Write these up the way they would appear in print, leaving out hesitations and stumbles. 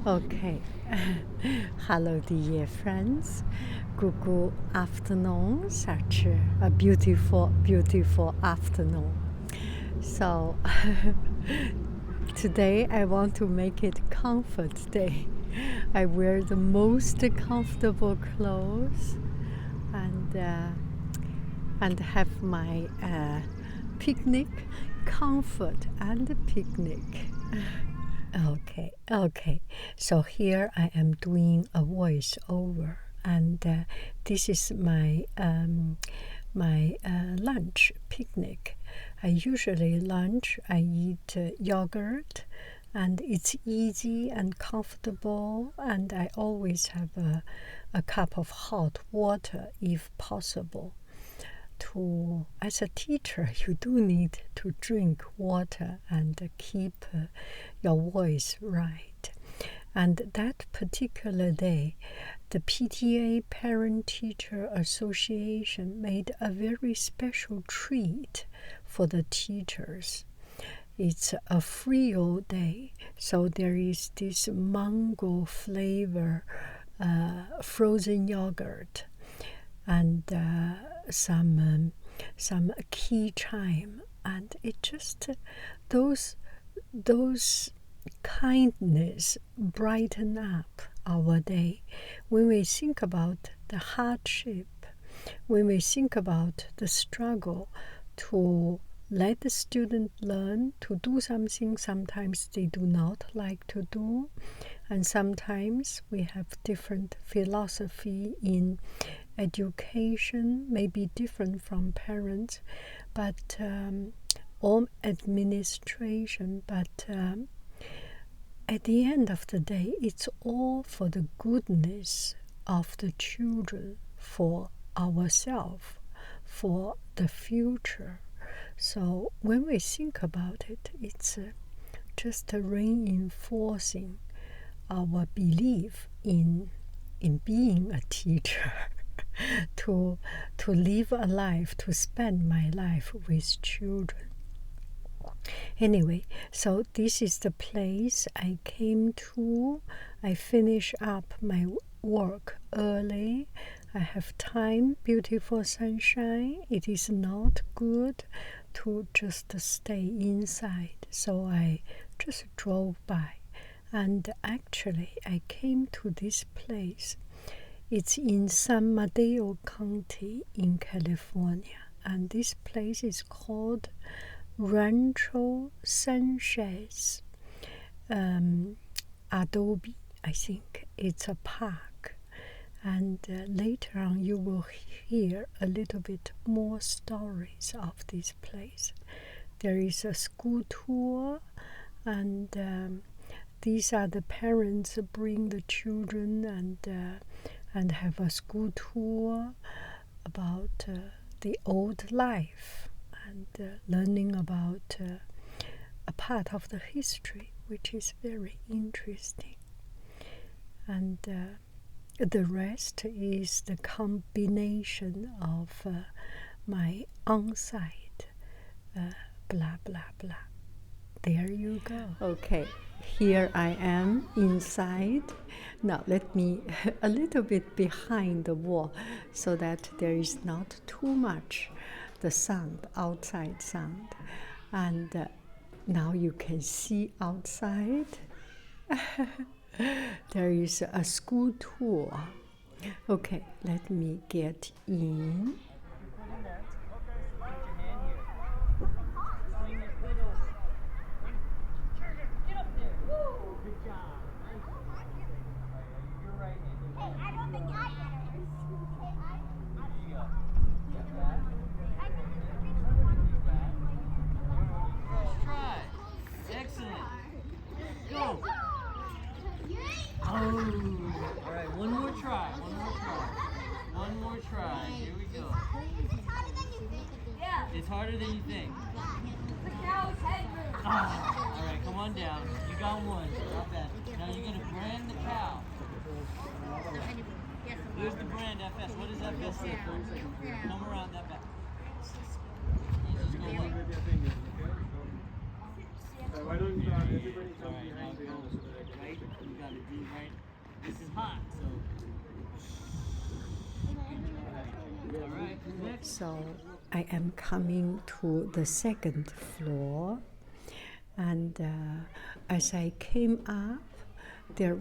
Okay. Hello, dear friends. Good afternoon. Such a beautiful, beautiful afternoon. So, today I want to make it comfort day. I wear the most comfortable clothes and have my picnic, comfort and picnic. Okay. So here I am doing a voiceover, and this is my lunch picnic. I usually lunch. I eat yogurt, and it's easy and comfortable. And I always have a cup of hot water if possible. As a teacher, you do need to drink water and keep your voice right. And that particular day, the PTA, Parent Teacher Association, made a very special treat for the teachers. It's a Frio day, so there is this mango flavor frozen yogurt and some key chime, and it just those kindness brighten up our day. When we think about the hardship, when we think about the struggle to let the student learn to do something sometimes they do not like to do, and sometimes we have different philosophy in education, may be different from parents, but or administration, but at the end of the day, it's all for the goodness of the children, for ourselves, for the future. So when we think about it, it's just reinforcing our belief in being a teacher, to live a life, to spend my life with children. Anyway, so this is the place I came to. I finish up my work early. I have time, beautiful sunshine. It is not good to just stay inside, so I just drove by. And actually, I came to this place. It's in San Mateo County in California, and this place is called Rancho Sanchez. Adobe, I think. It's a park. And later on, you will hear a little bit more stories of this place. There is a school tour, and these are the parents bring the children and have a school tour about the old life and learning about a part of the history, which is very interesting. And the rest is the combination of my on-site blah, blah, blah. There you go. Okay, here I am inside. Now let me a little bit behind the wall so that there is not too much the sound, outside sound. And now you can see outside. There is a school tour. Okay, let me get in. It's harder than you think. The cow's head moves. All right, come on down. You got one. Not bad. Now you're going to brand the cow. Here's the brand, FS. What does FS say? Come around that back. You just go like... Why don't everybody come behind the right? You got to do So I am coming to the second floor, and as I came up, there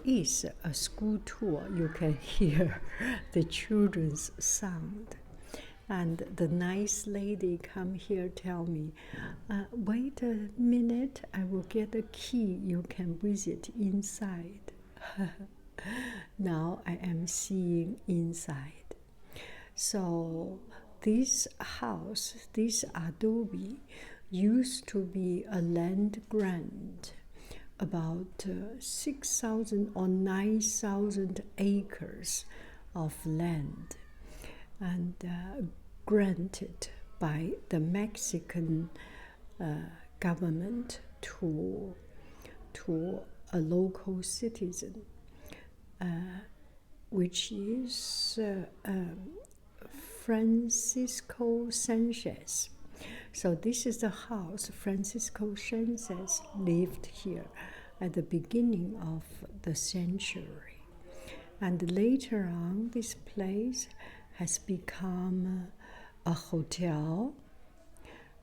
is a school tour. You can hear the children's sound. And the nice lady come here tell me, wait a minute, I will get a key. You can visit inside. Now I am seeing inside. So this house, this Adobe, used to be a land grant, about 6,000 or 9,000 acres of land, and granted by the Mexican government to a local citizen, which is Francisco Sanchez. So this is the house Francisco Sanchez lived here at the beginning of the century. And later on, this place has become a hotel,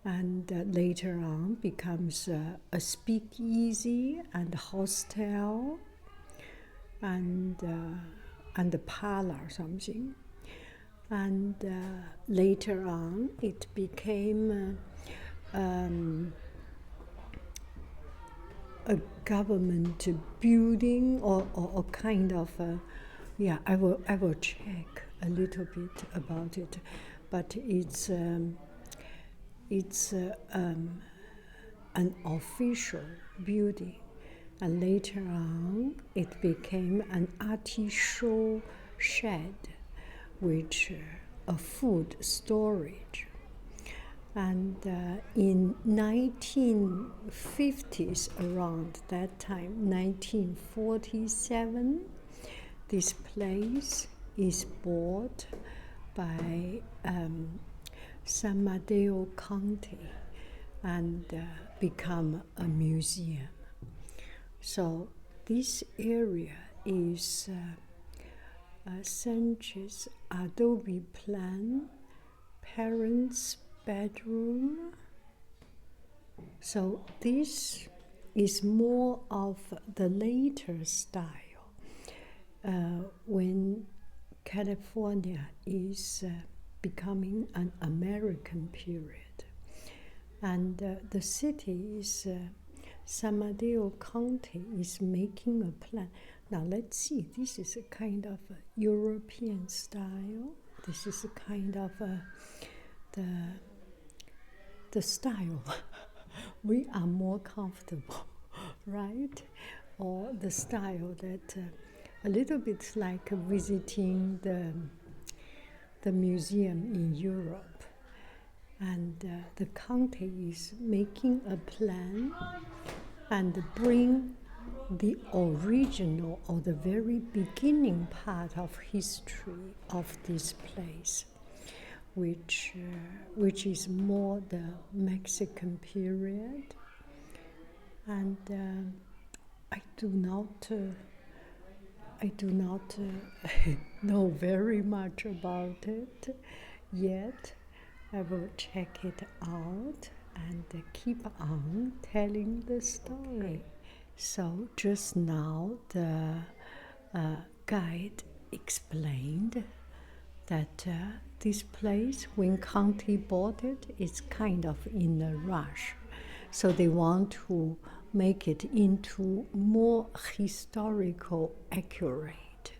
and later on becomes a speakeasy and hostel and a parlor or something. And later on, it became a government building or kind of I will check a little bit about it, but it's an official building, and later on it became an artisan shed, which a food storage. And in 1950s, around that time, 1947, this place is bought by San Mateo County and become a museum. So this area is Sanchez Adobe plan, parents' bedroom. So this is more of the later style, when California is becoming an American period. And the city is, San Mateo County is making a plan. Now let's see, this is a kind of a European style. This is a kind of the style we are more comfortable, right? Or the style that a little bit like visiting the museum in Europe. And the county is making a plan and bring the original or the very beginning part of history of this place, which is more the Mexican period. And I do not know very much about it yet. I will check it out and keep on telling the story. So just now the guide explained that this place, when county bought it, is kind of in a rush. So they want to make it into more historical accurate.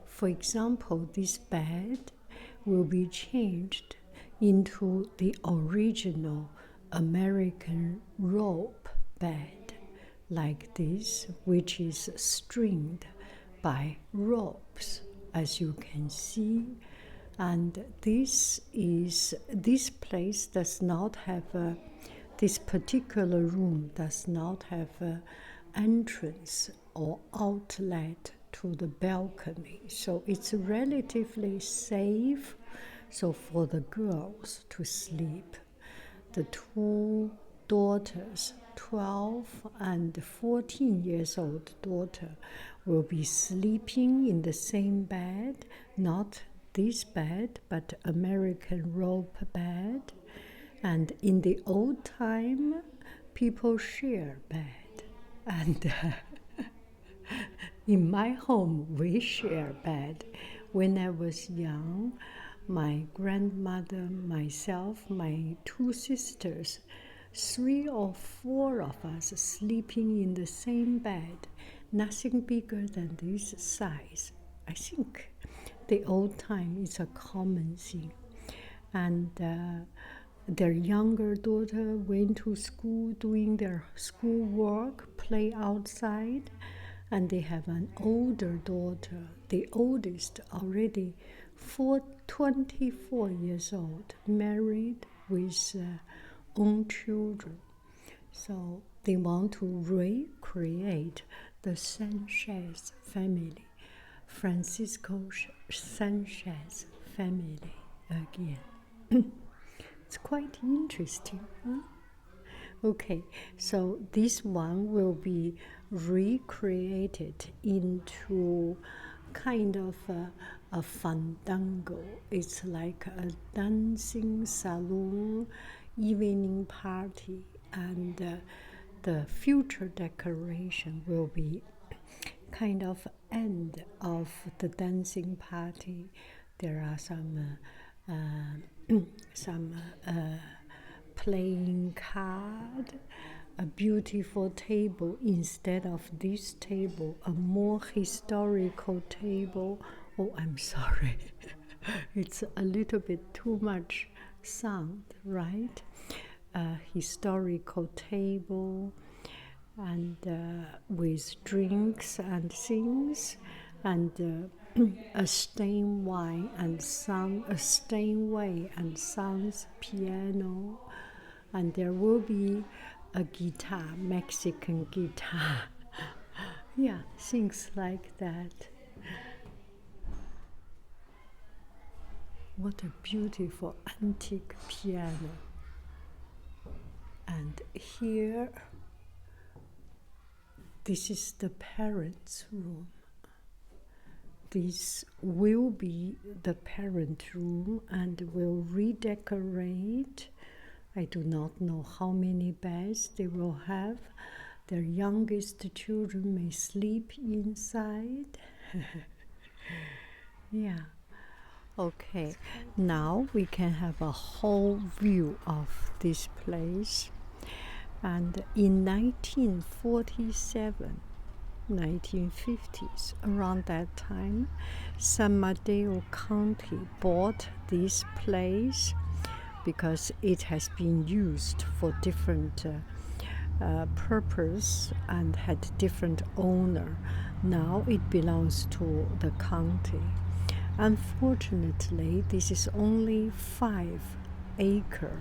For example, this bed will be changed into the original American rope bed, like this, which is stringed by ropes, as you can see. And this place does not have this particular room does not have an entrance or outlet to the balcony, so it's relatively safe. So for the girls to sleep, the two daughters, 12 and 14 years old daughter, will be sleeping in the same bed, not this bed, but American rope bed. And in the old time, people share bed. And in my home, we share bed. When I was young, my grandmother, myself, my two sisters, 3 or 4 of us sleeping in the same bed, nothing bigger than this size. I think the old time is a common thing. And their younger daughter went to school doing their schoolwork, play outside, and they have an older daughter, the oldest already 24 years old, married with own children. So they want to recreate the Sanchez family, Francisco Sanchez family again. It's quite interesting. Huh? Okay, so this one will be recreated into kind of a fandango. It's like a dancing salon evening party, and the future decoration will be kind of end of the dancing party. There are some playing card, a beautiful table instead of this table, a more historical table. Oh, I'm sorry. It's a little bit too much sound, right? A historical table and with drinks and things, and a Steinway and Sons piano, and there will be a guitar, Mexican guitar. Yeah, things like that. What a beautiful antique piano. And here, this is the parents' room. This will be the parent room and will redecorate. I do not know how many beds they will have. Their youngest children may sleep inside. Yeah. Okay, now we can have a whole view of this place. And in 1947, 1950s, around that time, San Mateo County bought this place because it has been used for different purpose and had different owner. Now it belongs to the county. Unfortunately, this is only 5 acre,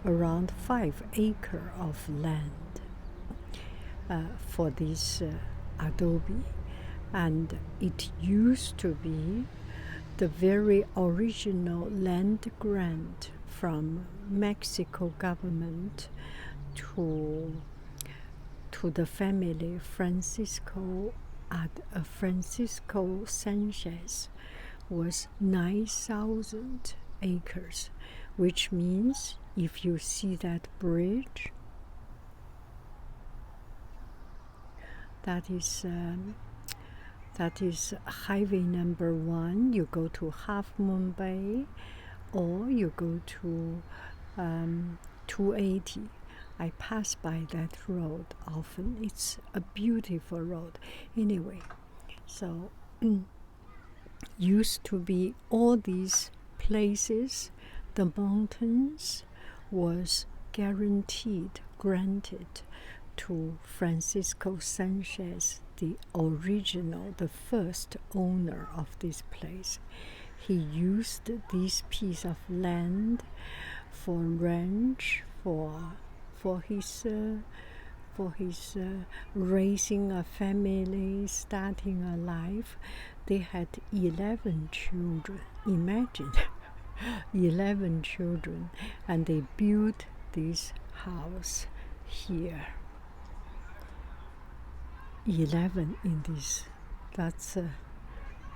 around 5 acre of land for this Adobe, and it used to be the very original land grant from Mexico government to the family Francisco Sanchez, was 9,000 acres, which means if you see that bridge, that is highway number 1. You go to Half Moon Bay, or you go to 280. I pass by that road often. It's a beautiful road. Anyway, so used to be all these places, the mountains was granted to Francisco Sanchez, the original, the first owner of this place. He used this piece of land for ranch, for his raising a family, starting a life. They had 11 children. Imagine, 11 children, and they built this house here. 11 in this. That's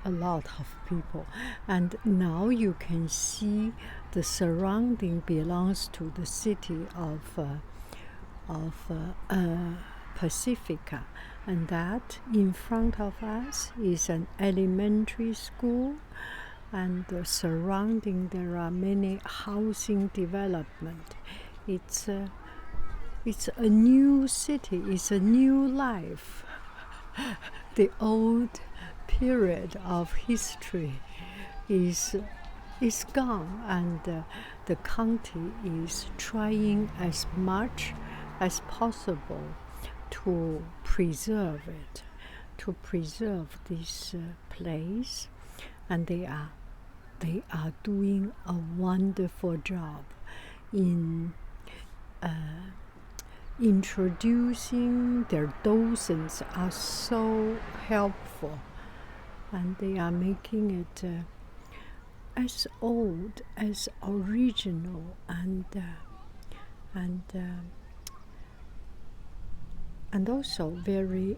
a lot of people. And now you can see the surrounding belongs to the city of Pacifica, and that in front of us is an elementary school, and surrounding there are many housing development. It's a new city, it's a new life. The old period of history is gone, and the county is trying as much as possible to preserve it, to preserve this place, and they are doing a wonderful job in introducing. Their docents are so helpful, and they are making it as old, as original, and also very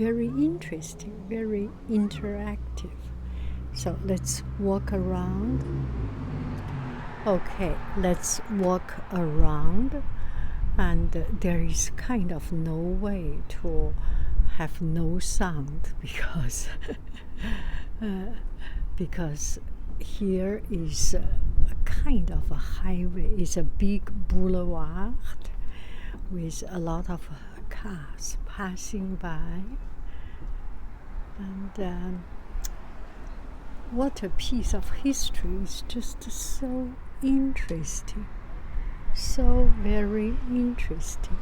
interesting, very interactive. So let's walk around. Okay, let's walk around, and there is kind of no way to have no sound because here is a kind of a highway. It's a big boulevard with a lot of cars passing by, and what a piece of history. Is just so interesting, so very interesting.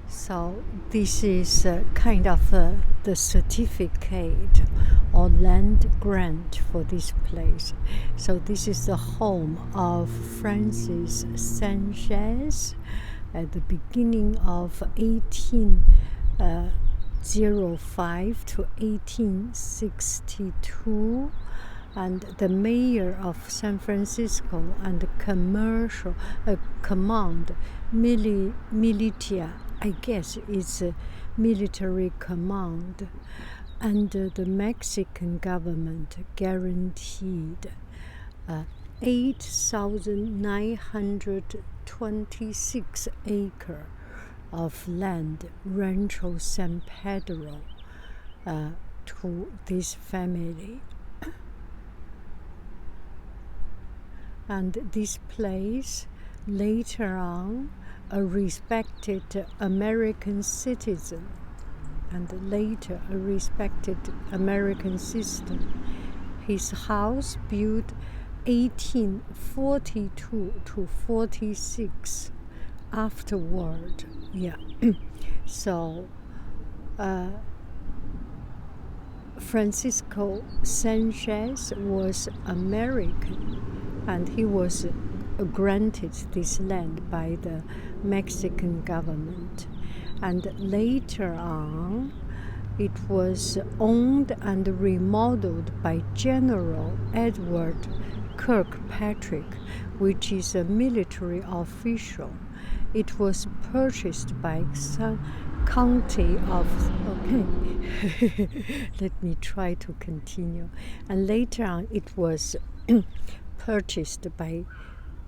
So this is kind of the certificate or land grant for this place. So this is the home of Francis Sanchez at the beginning of 1805 to 1862. And the mayor of San Francisco and the commercial command militia, I guess it's a military command, and the Mexican government guaranteed 8,926 acres of land, Rancho San Pedro, to this family. And this place, later on, a respected American citizen, and later a respected American citizen. His house built 1842 to 46 afterward. Yeah. So Francisco Sanchez was American, and he was granted this land by the Mexican government. And later on, it was owned and remodeled by General Edward Kirkpatrick, which is a military official. It was purchased by county of, okay, let me try to continue. And later on, it was purchased by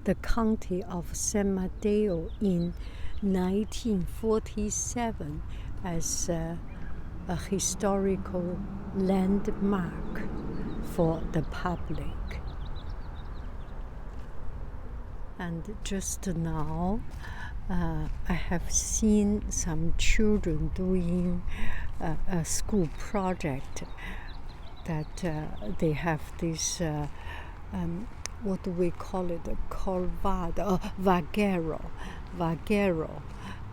the county of San Mateo in 1947 as a historical landmark for the public. And just now, I have seen some children doing a school project that they have this what do we call it? Vaquero,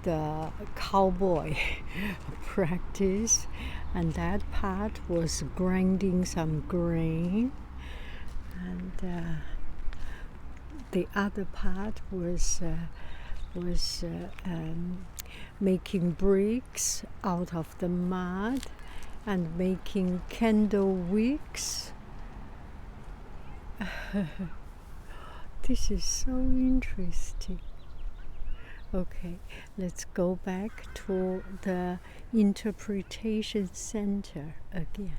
the cowboy practice, and that part was grinding some grain, and the other part was making bricks out of the mud and making candle wicks. This is so interesting. Okay, let's go back to the interpretation center again.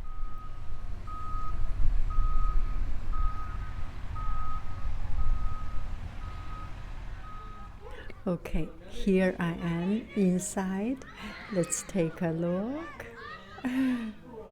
Okay, here I am inside. Let's take a look.